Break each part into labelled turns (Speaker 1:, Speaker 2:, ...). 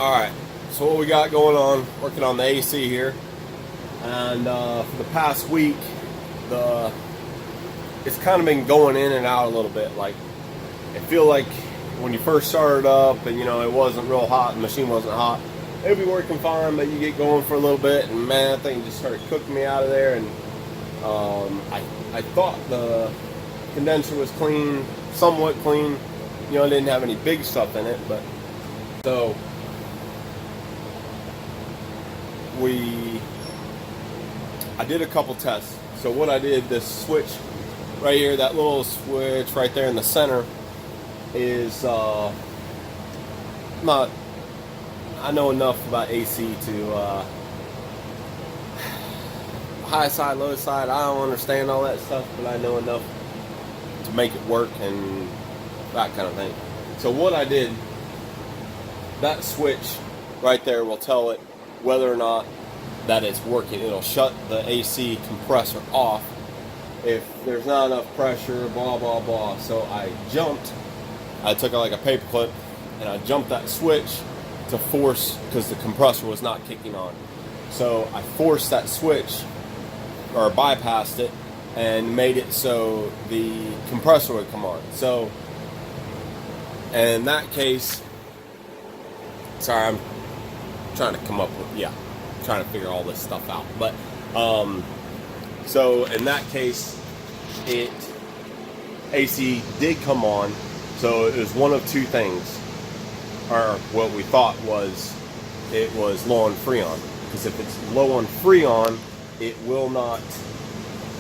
Speaker 1: Alright, so what we got going on, working on the AC here, and for the past week, it's kind of been going in and out a little bit. Like, I feel like when you first started up and it wasn't real hot, the machine wasn't hot, it'd be working fine, but you get going for a little bit and man, that thing just started cooking me out of there. And I thought the condenser was clean, somewhat clean, it didn't have any big stuff in it, but so I did a couple tests. So what I did, this switch right here, that little switch right there in the center is I know enough about AC to high side, low side. I don't understand all that stuff, but I know enough to make it work and that kind of thing. So what I did, that switch right there will tell it whether or not that it's working. It'll shut the AC compressor off if there's not enough pressure, blah blah blah. So I took like a paper clip and I jumped that switch to force, because the compressor was not kicking on. So I forced that switch, or bypassed it, and made it so the compressor would come on. So in that case, sorry, I'm trying to come up with, trying to figure all this stuff out. But so in that case, AC did come on. So it was one of two things, or what we thought was it was low on Freon. Because if it's low on Freon, it will not,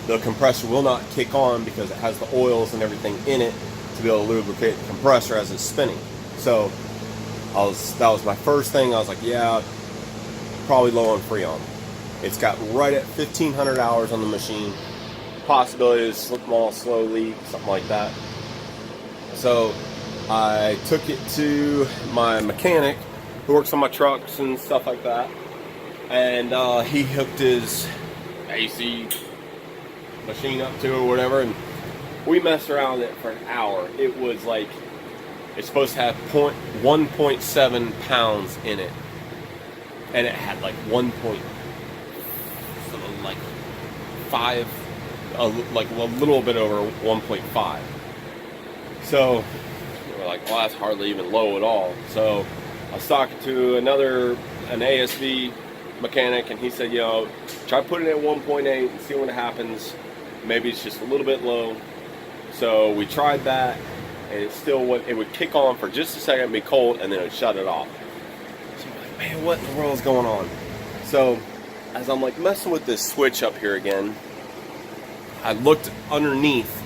Speaker 1: the compressor will not kick on, because it has the oils and everything in it to be able to lubricate the compressor as it's spinning. So that was my first thing. I was like, yeah, probably low on Freon. It's got right at 1,500 hours on the machine. Possibility of small, slow leak, something like that. So I took it to my mechanic who works on my trucks and stuff like that, and he hooked his AC machine up to it or whatever, and we messed around with it for an hour. It was like, it's supposed to have 1.7 pounds in it, and it had like 5, like a little bit over 1.5. So we're like, well, that's hardly even low at all. So I was talking to an ASV mechanic, and he said, try putting it at 1.8 and see what happens. Maybe it's just a little bit low. So we tried that, and it would kick on for just a second, be cold, and then it would shut it off. So I'm like, man, what in the world is going on? So as I'm like messing with this switch up here again, I looked underneath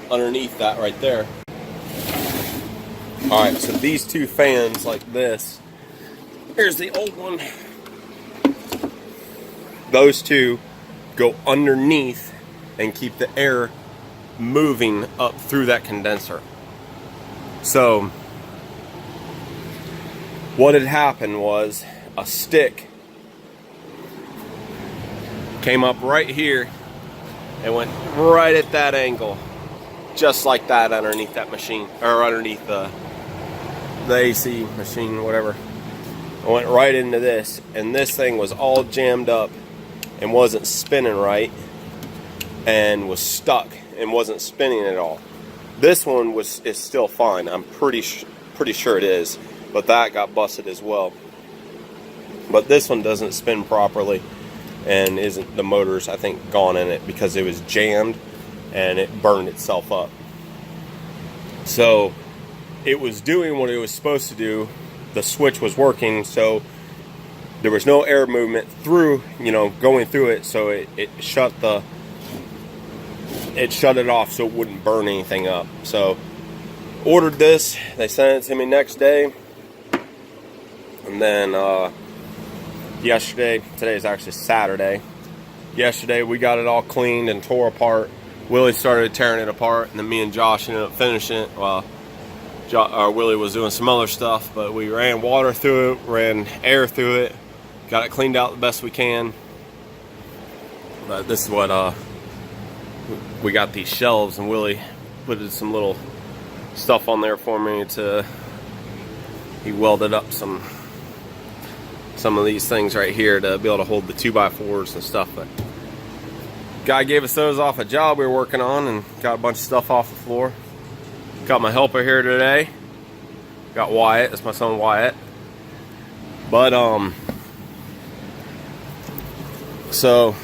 Speaker 1: that right there. Alright, so these two fans like this, here's the old one. Those two go underneath and keep the air moving up through that condenser. So what had happened was a stick came up right here and went right at that angle, just like that, underneath that machine, or underneath the AC machine, whatever. I went right into this, and this thing was all jammed up and wasn't spinning right, and was stuck and wasn't spinning at all. This one is still fine. I'm pretty sure it is, but that got busted as well. But this one doesn't spin properly, and isn't, the motor's, I think, gone in it because it was jammed and it burned itself up. So it was doing what it was supposed to do. The switch was working, so there was no air movement through, going through it, so it shut it off so it wouldn't burn anything up. So ordered this, they sent it to me next day, and then today is actually Saturday. Yesterday we got it all cleaned and tore apart. Willie started tearing it apart, and then me and Josh ended up finishing it. Well, Willie was doing some other stuff, but we ran water through it, ran air through it, got it cleaned out the best we can. But this is what we got, these shelves, and Willie put some little stuff on there for me he welded up some some of these things right here to be able to hold the 2x4s and stuff. But guy gave us those off a job we were working on, and got a bunch of stuff off the floor. Got my helper here today. Got Wyatt. That's my son Wyatt. But so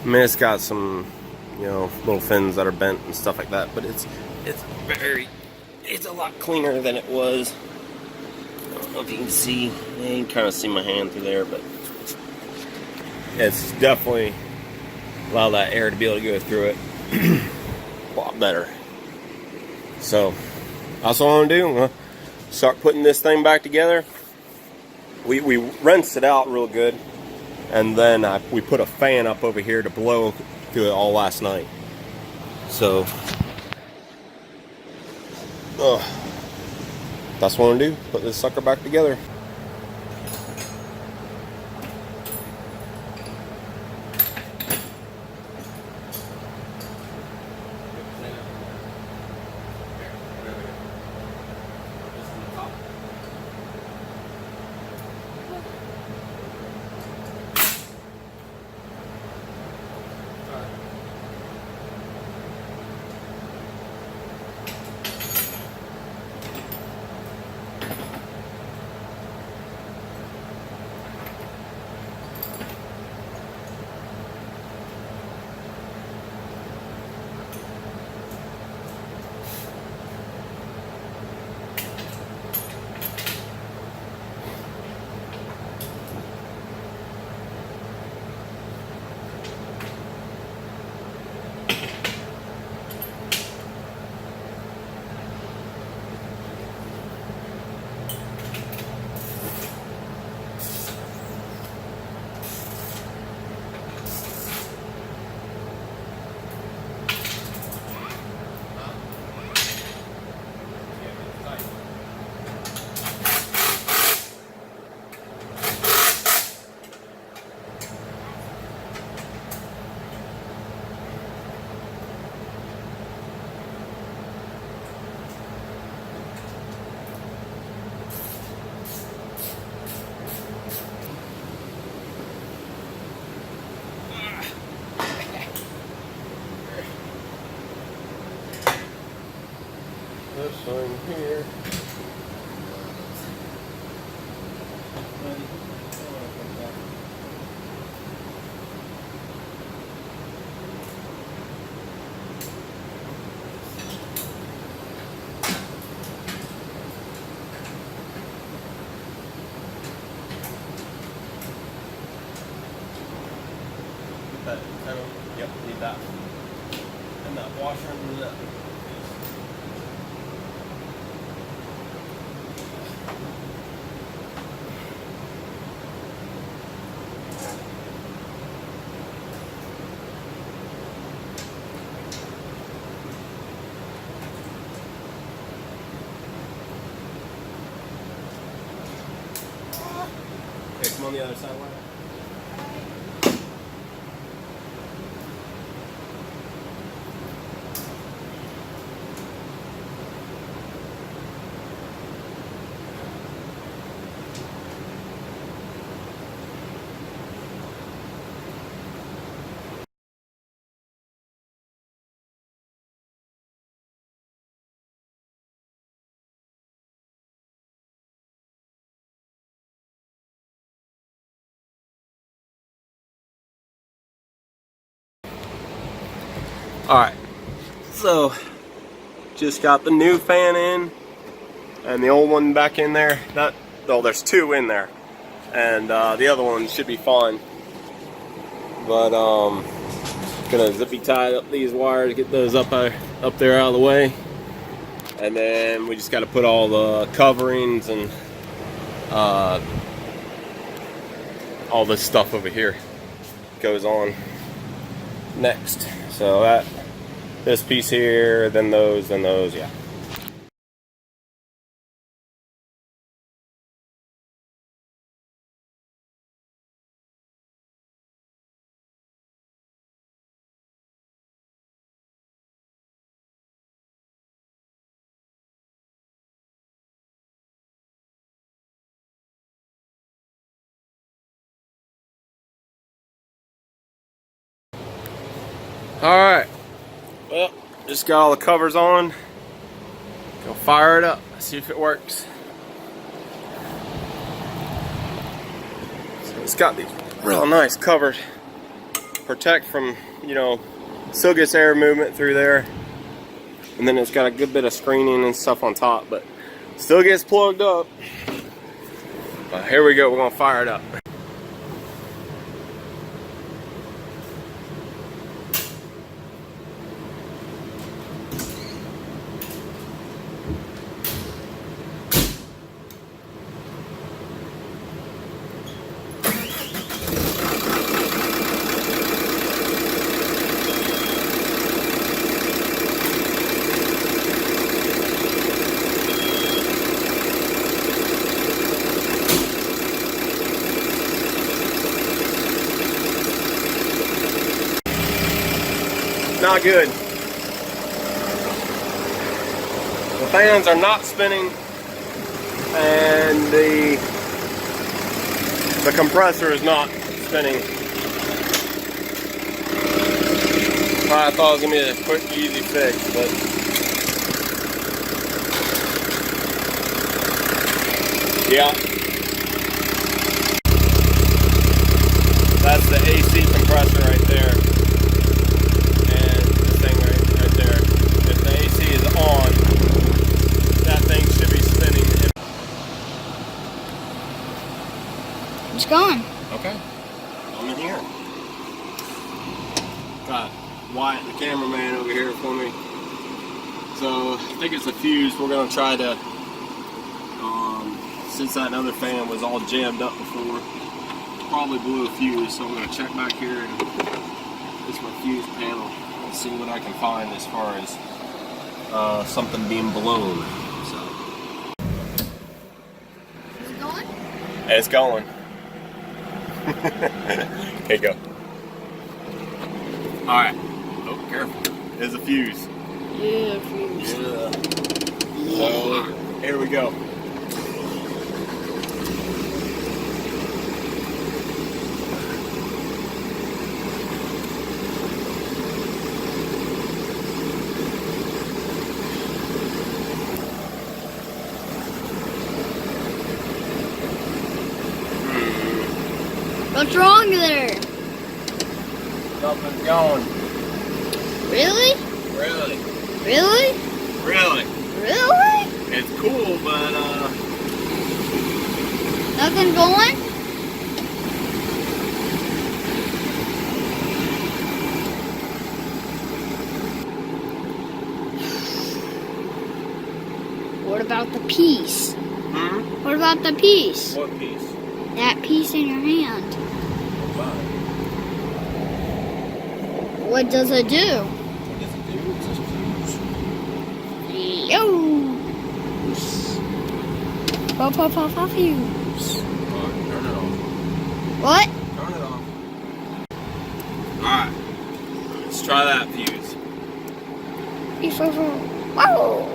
Speaker 1: I mean, it's got some, you know, little fins that are bent and stuff like that. But it's a lot cleaner than it was. I don't know if you can see. You can kind of see my hand through there, but it's definitely allow that air to be able to go through it a lot better. So that's what I'm gonna do. I'm gonna start putting this thing back together. We rinsed it out real good, and then we put a fan up over here to blow through it all last night. So that's what I'm gonna do. Put this sucker back together. This one here. Yep, need that. And that washer and that. Okay, come on the other side. Alright, so just got the new fan in and the old one back in there. Well, there's two in there, and the other one should be fine. But gonna zippy tie up these wires, get those up there out of the way, and then we just got to put all the coverings and all this stuff over here goes on next. So this piece here, then those, yeah. Alright, well, just got all the covers on. Gonna fire it up, see if it works. So it's got these real nice covers. Protect from, you know, still gets air movement through there. And then it's got a good bit of screening and stuff on top, but still gets plugged up. But here we go, we're gonna fire it up. Not good. The fans are not spinning, and the compressor is not spinning. I thought it was gonna be a quick, easy fix, but yeah, that's the AC compressor right there. On, that thing should be spinning.
Speaker 2: It's going.
Speaker 1: Okay. I'm in here. Got Wyatt, the cameraman, over here for me. So I think it's a fuse. We're gonna try to, since that other fan was all jammed up before, probably blew a fuse. So I'm gonna check back here and this is my fuse panel and see what I can find as far as something being blown. So
Speaker 2: is it going?
Speaker 1: It's going. Okay, go. Alright. Oh, careful. There's a fuse.
Speaker 2: Yeah, fuse.
Speaker 1: Yeah. So here we go.
Speaker 2: What's wrong there?
Speaker 1: Something's going.
Speaker 2: Really?
Speaker 1: Really?
Speaker 2: Really?
Speaker 1: Really?
Speaker 2: Really?
Speaker 1: It's cool, but
Speaker 2: Nothing going? What about the piece?
Speaker 1: hmm?
Speaker 2: What about the piece?
Speaker 1: What piece?
Speaker 2: That piece in your hand. What does it do?
Speaker 1: What does it do? It's just fuse.
Speaker 2: Yo! Pop, pop, pop, pop, fuse.
Speaker 1: Alright, turn it off.
Speaker 2: What?
Speaker 1: Turn it off. Alright. Let's try that fuse.
Speaker 2: Wow!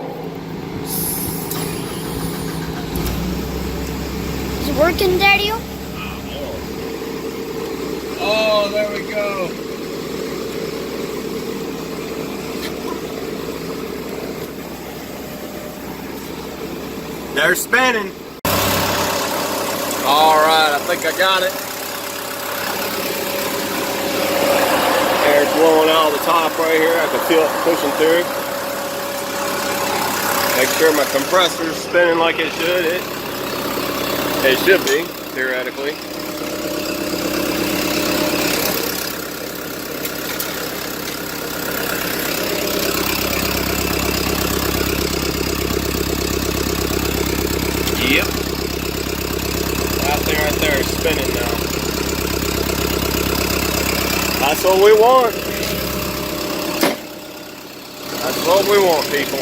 Speaker 2: Is it working, Daddy?
Speaker 1: Oh, there we go. They're spinning. All right, I think I got it. Air's blowing out of the top right here. I can feel it pushing through. Make sure my compressor's spinning like it should. It should be, theoretically. Yep. That thing right there is spinning now. That's what we want. That's what we want, people.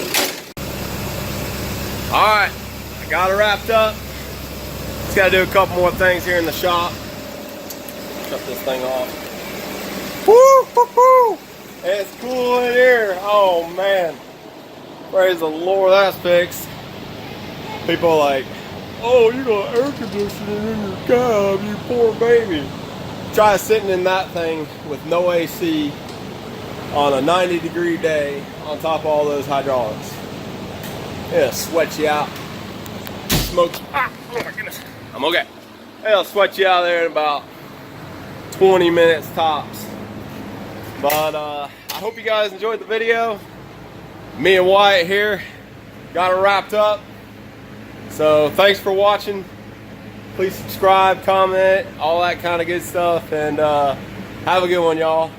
Speaker 1: Alright, I got it wrapped up. Just gotta do a couple more things here in the shop. Shut this thing off. Woo, woo, woo. It's cool in here. Oh man. Praise the Lord, that's fixed. People are like, oh, you got air conditioning in your cab, you poor baby. Try sitting in that thing with no AC on a 90-degree day on top of all those hydraulics. It'll sweat you out. Smokes. Ah, oh my goodness. I'm okay. It'll sweat you out there in about 20 minutes tops. But I hope you guys enjoyed the video. Me and Wyatt here got it wrapped up. So thanks for watching. Please subscribe, comment, all that kind of good stuff, and have a good one, y'all.